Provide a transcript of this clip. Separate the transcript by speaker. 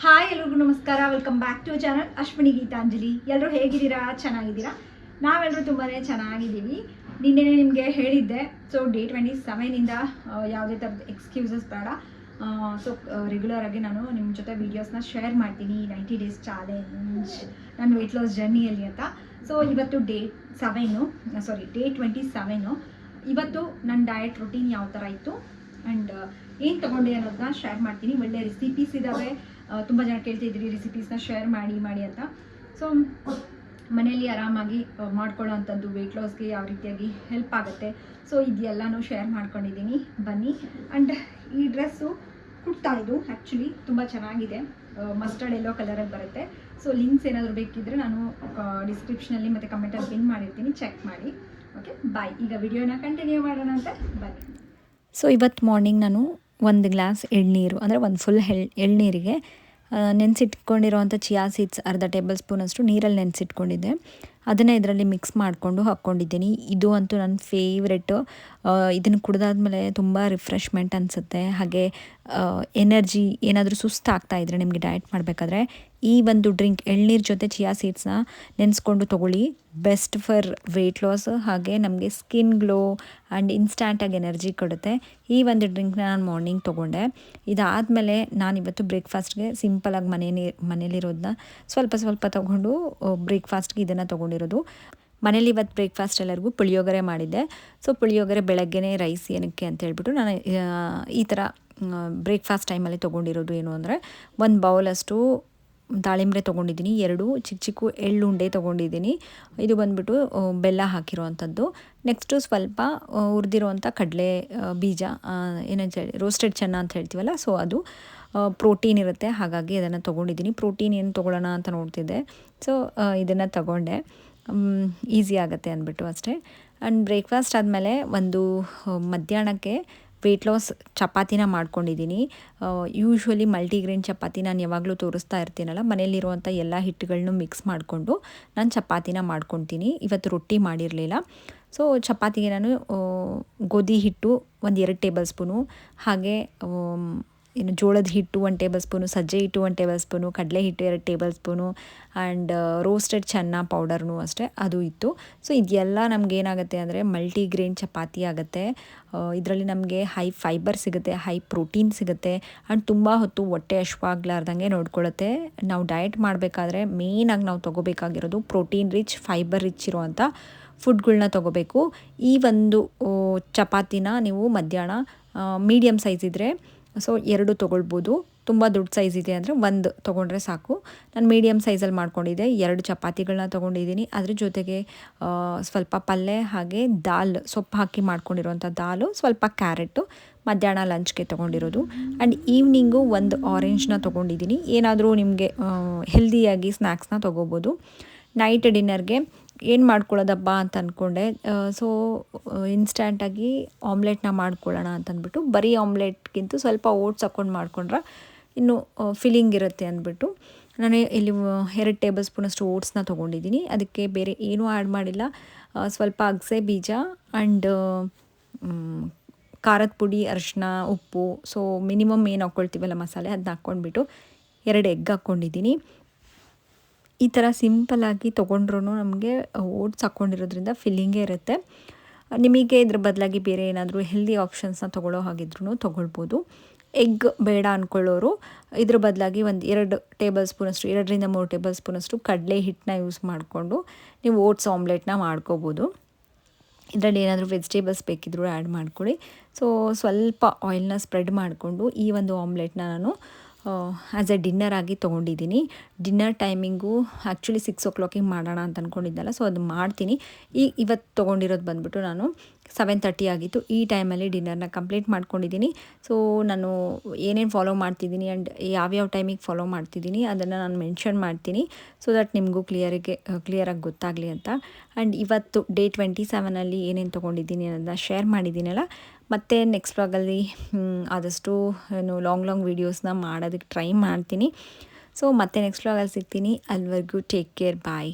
Speaker 1: Hi ಎಲ್ರಿಗೂ ನಮಸ್ಕಾರ. Welcome back to channel Ashwini Geetanjali. ಎಲ್ಲರೂ ಹೇಗಿದ್ದೀರಾ? ಚೆನ್ನಾಗಿದ್ದೀರಾ? ನಾವೆಲ್ಲರೂ ತುಂಬಾ ಚೆನ್ನಾಗಿದ್ದೀವಿ. ನಿನ್ನೆ ನಿಮಗೆ ಹೇಳಿದ್ದೆ, ಸೊ ಡೇ 27ಇಂದ ಯಾವುದೇ ಥರದ ಎಕ್ಸ್ಕ್ಯೂಸಸ್ ಬೇಡ. ಸೊ ರೆಗ್ಯುಲರ್ ಆಗಿ ನಾನು ನಿಮ್ಮ ಜೊತೆ ವೀಡಿಯೋಸ್ನ ಶೇರ್ ಮಾಡ್ತೀನಿ. 90 ಡೇಸ್ ಚಾಲೆಂಜ್ ನನ್ನ ವೆಯ್ಟ್ ಲಾಸ್ ಜರ್ನಿಯಲ್ಲಿ ಅಂತ. ಸೊ ಇವತ್ತು ಡೇ 27. ಇವತ್ತು ನನ್ನ ಡಯಟ್ ರೊಟೀನ್ ಯಾವ ಥರ ಇತ್ತು ಆ್ಯಂಡ್ ಏನು ತೊಗೊಂಡೆ ಅನ್ನೋದನ್ನ ಶೇರ್ ಮಾಡ್ತೀನಿ. ಒಳ್ಳೆ ರೆಸಿಪೀಸ್ ಇದ್ದಾವೆ. ತುಂಬ ಜನ ಕೇಳ್ತಿದ್ದೀರಿ ರೆಸಿಪೀಸ್ನ ಶೇರ್ ಮಾಡಿ ಅಂತ. ಸೊ ಮನೆಯಲ್ಲಿ ಆರಾಮಾಗಿ ಮಾಡ್ಕೊಳ್ಳೋ ಅಂಥದ್ದು ವೆಯ್ಟ್ ಲಾಸ್ಗೆ ಯಾವ ರೀತಿಯಾಗಿ ಹೆಲ್ಪ್ ಆಗುತ್ತೆ. ಸೊ ಇದೆಲ್ಲನೂ ಶೇರ್ ಮಾಡ್ಕೊಂಡಿದ್ದೀನಿ, ಬನ್ನಿ. ಆ್ಯಂಡ್ ಈ ಡ್ರೆಸ್ಸು ಕುರ್ತಾ ಇದು ಆ್ಯಕ್ಚುಲಿ ತುಂಬ ಚೆನ್ನಾಗಿದೆ. ಮಸ್ಟರ್ಡ್ ಎಲ್ಲೋ ಕಲರಲ್ಲಿ ಬರುತ್ತೆ. ಸೊ ಲಿಂಕ್ಸ್ ಏನಾದರೂ ಬೇಕಿದ್ದರೆ ನಾನು ಡಿಸ್ಕ್ರಿಪ್ಷನಲ್ಲಿ ಮತ್ತು ಕಮೆಂಟಲ್ಲಿ ಪಿನ್ ಮಾಡಿರ್ತೀನಿ, ಚೆಕ್ ಮಾಡಿ. ಓಕೆ, ಬಾಯ್. ಈಗ ವಿಡಿಯೋನ ಕಂಟಿನ್ಯೂ ಮಾಡೋಣ ಅಂತ ಬನ್ನಿ.
Speaker 2: ಸೊ ಇವತ್ತು ಮಾರ್ನಿಂಗ್ ನಾನು 1 ಗ್ಲಾಸ್ ಎಳ್ನೀರು ಅಂದರೆ ಒಂದು ಫುಲ್ ಎಳ್ನೀರಿಗೆ ನೆನೆಸಿಟ್ಕೊಂಡಿರೋವಂಥ ಚಿಯಾ ಸೀಡ್ಸ್ ಅರ್ಧ ಟೇಬಲ್ ಸ್ಪೂನಷ್ಟು ನೀರಲ್ಲಿ ನೆನೆಸಿಟ್ಕೊಂಡಿದ್ದೆ. ಅದನ್ನು ಇದರಲ್ಲಿ ಮಿಕ್ಸ್ ಮಾಡಿಕೊಂಡು ಹಾಕ್ಕೊಂಡಿದ್ದೀನಿ. ಇದು ಅಂತೂ ನನ್ನ ಫೇವ್ರೆಟ್ಟು. ಇದನ್ನು ಕುಡಿದಾದ್ಮೇಲೆ ತುಂಬ ರಿಫ್ರೆಶ್ಮೆಂಟ್ ಅನಿಸುತ್ತೆ. ಹಾಗೆ ಎನರ್ಜಿ, ಏನಾದರೂ ಸುಸ್ತಾಗ್ತಾ ಇದ್ದರೆ ನಿಮಗೆ ಡಯಟ್ ಮಾಡಬೇಕಾದ್ರೆ ಈ ಒಂದು ಡ್ರಿಂಕ್ ಎಳ್ನೀರು ಜೊತೆ ಚಿಯಾ ಸೀಡ್ಸ್ನ ನೆನೆಸ್ಕೊಂಡು ತೊಗೊಳ್ಳಿ. Best for weight loss. ಹಾಗೆ ನಮಗೆ ಸ್ಕಿನ್ ಗ್ಲೋ ಆ್ಯಂಡ್ ಇನ್ಸ್ಟ್ಯಾಂಟಾಗಿ ಎನರ್ಜಿ ಕೊಡುತ್ತೆ. ಈ ಒಂದು ಡ್ರಿಂಕ್ನ ನಾನು ಮಾರ್ನಿಂಗ್ ತೊಗೊಂಡೆ. ಇದಾದಮೇಲೆ ನಾನಿವತ್ತು ಬ್ರೇಕ್ಫಾಸ್ಟ್ಗೆ ಸಿಂಪಲಾಗಿ ಮನೇಲಿರೋದನ್ನ ಸ್ವಲ್ಪ ತೊಗೊಂಡು ಬ್ರೇಕ್ಫಾಸ್ಟ್ಗೆ ಇದನ್ನು ತೊಗೊಂಡಿರೋದು. ಮನೇಲಿ ಇವತ್ತು ಬ್ರೇಕ್ಫಾಸ್ಟ್ ಎಲ್ಲರಿಗೂ ಪುಳಿಯೋಗರೆ ಮಾಡಿದ್ದೆ. ಸೊ ಪುಳಿಯೋಗರೆ ಬೆಳಗ್ಗೆನೇ ರೈಸ್ ಏನಕ್ಕೆ ಅಂತ ಹೇಳ್ಬಿಟ್ಟು ನಾನು ಈ ಥರ ಬ್ರೇಕ್ಫಾಸ್ಟ್ ಟೈಮಲ್ಲಿ ತೊಗೊಂಡಿರೋದು. ಏನು ಅಂದರೆ 1 ಬೌಲಷ್ಟು ದಾಳಿಂಬೆ ತೊಗೊಂಡಿದ್ದೀನಿ, 2 ಚಿಕ್ಕ ಎಳ್ಳುಂಡೆ ತೊಗೊಂಡಿದ್ದೀನಿ. ಇದು ಬಂದುಬಿಟ್ಟು ಬೆಲ್ಲ ಹಾಕಿರೋವಂಥದ್ದು. ನೆಕ್ಸ್ಟು ಸ್ವಲ್ಪ ಹುರಿದಿರೋವಂಥ ಕಡಲೆ ಬೀಜ, ಏನಂತ ಹೇಳಿ ರೋಸ್ಟೆಡ್ ಚೆನ್ನ ಅಂತ ಹೇಳ್ತೀವಲ್ಲ, ಸೊ ಅದು ಪ್ರೋಟೀನ್ ಇರುತ್ತೆ. ಹಾಗಾಗಿ ಅದನ್ನು ತೊಗೊಂಡಿದ್ದೀನಿ. ಪ್ರೋಟೀನ್ ಏನು ತೊಗೊಳ್ಳೋಣ ಅಂತ ನೋಡ್ತಿದ್ದೆ. ಸೊ ಇದನ್ನು ತಗೊಂಡೆ, ಈಸಿ ಆಗುತ್ತೆ ಅಂದ್ಬಿಟ್ಟು ಅಷ್ಟೇ. ಆ್ಯಂಡ್ ಬ್ರೇಕ್ಫಾಸ್ಟ್ ಆದಮೇಲೆ ಒಂದು ಮಧ್ಯಾಹ್ನಕ್ಕೆ ವೆಯ್ಟ್ ಲಾಸ್ ಚಪಾತಿನ ಮಾಡ್ಕೊಂಡಿದ್ದೀನಿ. ಯೂಶ್ವಲಿ ಮಲ್ಟಿಗ್ರೇನ್ ಚಪಾತಿ ನಾನು ಯಾವಾಗಲೂ ತೋರಿಸ್ತಾ ಇರ್ತೀನಲ್ಲ, ಮನೇಲಿರುವಂಥ ಎಲ್ಲ ಹಿಟ್ಟುಗಳನ್ನೂ ಮಿಕ್ಸ್ ಮಾಡಿಕೊಂಡು ನಾನು ಚಪಾತಿನ ಮಾಡ್ಕೊತೀನಿ. ಇವತ್ತು ರೊಟ್ಟಿ ಮಾಡಿರಲಿಲ್ಲ. ಸೊ ಚಪಾತಿಗೆ ನಾನು ಗೋಧಿ ಹಿಟ್ಟು 2 ಟೇಬಲ್ ಸ್ಪೂನು, ಹಾಗೆ ಜೋಳದ ಹಿಟ್ಟು 1 ಟೇಬಲ್ ಸ್ಪೂನು, ಸಜ್ಜೆ ಹಿಟ್ಟು 1 ಟೇಬಲ್ ಸ್ಪೂನು, ಕಡಲೆ ಹಿಟ್ಟು 2 ಟೇಬಲ್ ಸ್ಪೂನು ಆ್ಯಂಡ್ ರೋಸ್ಟೆಡ್ ಚೆನ್ನ ಪೌಡರ್ನು ಅಷ್ಟೇ ಅದು ಇತ್ತು. ಸೊ ಇದೆಲ್ಲ ನಮಗೇನಾಗುತ್ತೆ ಅಂದರೆ ಮಲ್ಟಿಗ್ರೇನ್ ಚಪಾತಿ ಆಗುತ್ತೆ. ಇದರಲ್ಲಿ ನಮಗೆ ಹೈ ಫೈಬರ್ ಸಿಗುತ್ತೆ, ಹೈ ಪ್ರೋಟೀನ್ ಸಿಗುತ್ತೆ ಆ್ಯಂಡ್ ತುಂಬ ಹೊತ್ತು ಹೊಟ್ಟೆ ಹಶ್ವಾಗ್ಲಾರ್ದಂಗೆ ನೋಡ್ಕೊಳ್ಳುತ್ತೆ. ನಾವು ಡಯಟ್ ಮಾಡಬೇಕಾದ್ರೆ ಮೇಯ್ನಾಗಿ ನಾವು ತೊಗೋಬೇಕಾಗಿರೋದು ಪ್ರೋಟೀನ್ ರಿಚ್, ಫೈಬರ್ ರಿಚ್ ಇರೋವಂಥ ಫುಡ್ಗಳನ್ನ ತೊಗೋಬೇಕು. ಈ ಒಂದು ಚಪಾತಿನ ನೀವು ಮಧ್ಯಾಹ್ನ ಮೀಡಿಯಮ್ ಸೈಜ್ ಇದ್ದರೆ ಸೊ 2 ತೊಗೊಳ್ಬೋದು. ತುಂಬ ದೊಡ್ಡ ಸೈಜ್ ಇದೆ ಅಂದರೆ 1 ತೊಗೊಂಡ್ರೆ ಸಾಕು. ನಾನು ಮೀಡಿಯಮ್ ಸೈಜಲ್ಲಿ ಮಾಡ್ಕೊಂಡಿದ್ದೆ. 2 ಚಪಾತಿಗಳನ್ನ ತೊಗೊಂಡಿದ್ದೀನಿ. ಅದ್ರ ಜೊತೆಗೆ ಸ್ವಲ್ಪ ಪಲ್ಯ, ಹಾಗೆ ಸೊಪ್ಪು ಹಾಕಿ ಮಾಡ್ಕೊಂಡಿರೋಂಥ ದಾಲು, ಸ್ವಲ್ಪ ಕ್ಯಾರೆಟು ಮಧ್ಯಾಹ್ನ ಲಂಚ್ಗೆ ತೊಗೊಂಡಿರೋದು. ಆ್ಯಂಡ್ ಈವ್ನಿಂಗು 1 ಆರೆಂಜ್ನ ತೊಗೊಂಡಿದ್ದೀನಿ. ಏನಾದರೂ ನಿಮಗೆ ಹೆಲ್ದಿಯಾಗಿ ಸ್ನ್ಯಾಕ್ಸ್ನ ತೊಗೋಬೋದು. ನೈಟ್ ಡಿನ್ನರ್ಗೆ ಏನು ಮಾಡ್ಕೊಳ್ಳೋದಬ್ಬ ಅಂತ ಅಂದ್ಕೊಂಡೆ. ಸೊ ಇನ್ಸ್ಟ್ಯಾಂಟಾಗಿ ಆಮ್ಲೆಟ್ನ ಮಾಡ್ಕೊಳ್ಳೋಣ ಅಂತಂದ್ಬಿಟ್ಟು, ಬರೀ ಆಮ್ಲೆಟ್ಗಿಂತ ಸ್ವಲ್ಪ ಓಟ್ಸ್ ಹಾಕ್ಕೊಂಡು ಮಾಡ್ಕೊಂಡ್ರೆ ಇನ್ನೂ ಫಿಲ್ಲಿಂಗ್ ಇರುತ್ತೆ ಅಂದ್ಬಿಟ್ಟು ನಾನು ಇಲ್ಲಿ 2 ಟೇಬಲ್ ಸ್ಪೂನಷ್ಟು ಓಟ್ಸ್ನ ತೊಗೊಂಡಿದ್ದೀನಿ. ಅದಕ್ಕೆ ಬೇರೆ ಏನೂ ಆ್ಯಡ್ ಮಾಡಿಲ್ಲ. ಸ್ವಲ್ಪ ಅಗಸೆ ಬೀಜ ಆ್ಯಂಡ್ ಖಾರದ ಪುಡಿ, ಅರಿಶಿನ, ಉಪ್ಪು, ಸೊ ಮಿನಿಮಮ್ ಏನು ಹಾಕ್ಕೊಳ್ತೀವಲ್ಲ ಮಸಾಲೆ, ಅದನ್ನ ಹಾಕ್ಕೊಂಡ್ಬಿಟ್ಟು 2 ಎಗ್ ಹಾಕ್ಕೊಂಡಿದ್ದೀನಿ. ಈ ಥರ ಸಿಂಪಲ್ಲಾಗಿ ತೊಗೊಂಡ್ರೂ ನಮಗೆ ಓಟ್ಸ್ ಹಾಕ್ಕೊಂಡಿರೋದ್ರಿಂದ ಫಿಲ್ಲಿಂಗೇ ಇರುತ್ತೆ. ನಿಮಗೆ ಇದ್ರ ಬದಲಾಗಿ ಬೇರೆ ಏನಾದರೂ ಹೆಲ್ದಿ ಆಪ್ಷನ್ಸ್ನ ತೊಗೊಳ್ಳೋ ಹಾಗಿದ್ರೂ ತೊಗೊಳ್ಬೋದು. ಎಗ್ ಬೇಡ ಅಂದ್ಕೊಳ್ಳೋರು ಇದ್ರ ಬದಲಾಗಿ 2 ಟೇಬಲ್ ಸ್ಪೂನಷ್ಟು, 2ರಿಂದ 3 ಟೇಬಲ್ ಸ್ಪೂನಷ್ಟು ಕಡಲೆ ಹಿಟ್ಟನ್ನ ಯೂಸ್ ಮಾಡಿಕೊಂಡು ನೀವು ಓಟ್ಸ್ ಆಮ್ಲೆಟ್ನ ಮಾಡ್ಕೋಬೋದು. ಇದರಲ್ಲಿ ಏನಾದರೂ ವೆಜಿಟೇಬಲ್ಸ್ ಬೇಕಿದ್ರೂ ಆ್ಯಡ್ ಮಾಡ್ಕೊಳ್ಳಿ. ಸೊ ಸ್ವಲ್ಪ ಆಯಿಲ್ನ ಸ್ಪ್ರೆಡ್ ಮಾಡಿಕೊಂಡು ಈ ಒಂದು ಆಮ್ಲೆಟ್ನ ನಾನು ಆ್ಯಸ್ ಎ ಡಿನ್ನರ್ ಆಗಿ ತೊಗೊಂಡಿದ್ದೀನಿ. ಡಿನ್ನರ್ ಟೈಮಿಂಗು ಆ್ಯಕ್ಚುಲಿ 6 o'clock ಮಾಡೋಣ ಅಂತ ಅಂದ್ಕೊಂಡಿದ್ದಲ್ಲ, ಸೊ ಅದು ಮಾಡ್ತೀನಿ. ಇವತ್ತು ತೊಗೊಂಡಿರೋದು ಬಂದುಬಿಟ್ಟು ನಾನು 7:30 ಆಗಿತ್ತು. ಈ ಟೈಮಲ್ಲಿ ಡಿನ್ನರ್ನ ಕಂಪ್ಲೀಟ್ ಮಾಡ್ಕೊಂಡಿದ್ದೀನಿ. ಸೊ ನಾನು ಏನೇನು ಫಾಲೋ ಮಾಡ್ತಿದ್ದೀನಿ ಆ್ಯಂಡ್ ಯಾವ್ಯಾವ ಟೈಮಿಗೆ ಫಾಲೋ ಮಾಡ್ತಿದ್ದೀನಿ ಅದನ್ನು ನಾನು ಮೆನ್ಷನ್ ಮಾಡ್ತೀನಿ, ಸೊ ದಟ್ ನಿಮಗೂ ಕ್ಲಿಯರಾಗಿ ಗೊತ್ತಾಗಲಿ ಅಂತ. ಆ್ಯಂಡ್ ಇವತ್ತು ಡೇ 27ಅಲ್ಲಿ ಏನೇನು ತೊಗೊಂಡಿದ್ದೀನಿ ಅನ್ನೋದನ್ನ ಶೇರ್ ಮಾಡಿದ್ದೀನಲ್ಲ. ಮತ್ತು ನೆಕ್ಸ್ಟ್ ವ್ಲಾಗಲ್ಲಿ ಆದಷ್ಟು ಲಾಂಗ್ ವೀಡಿಯೋಸ್ನ ಮಾಡೋದಕ್ಕೆ ಟ್ರೈ ಮಾಡ್ತೀನಿ. ಸೊ ಮತ್ತೆ ನೆಕ್ಸ್ಟ್ ವ್ಲಾಗಲ್ಲಿ ಸಿಗ್ತೀನಿ. ಅಲ್ಲಿವರೆಗೂ ಟೇಕ್ ಕೇರ್, ಬಾಯ್.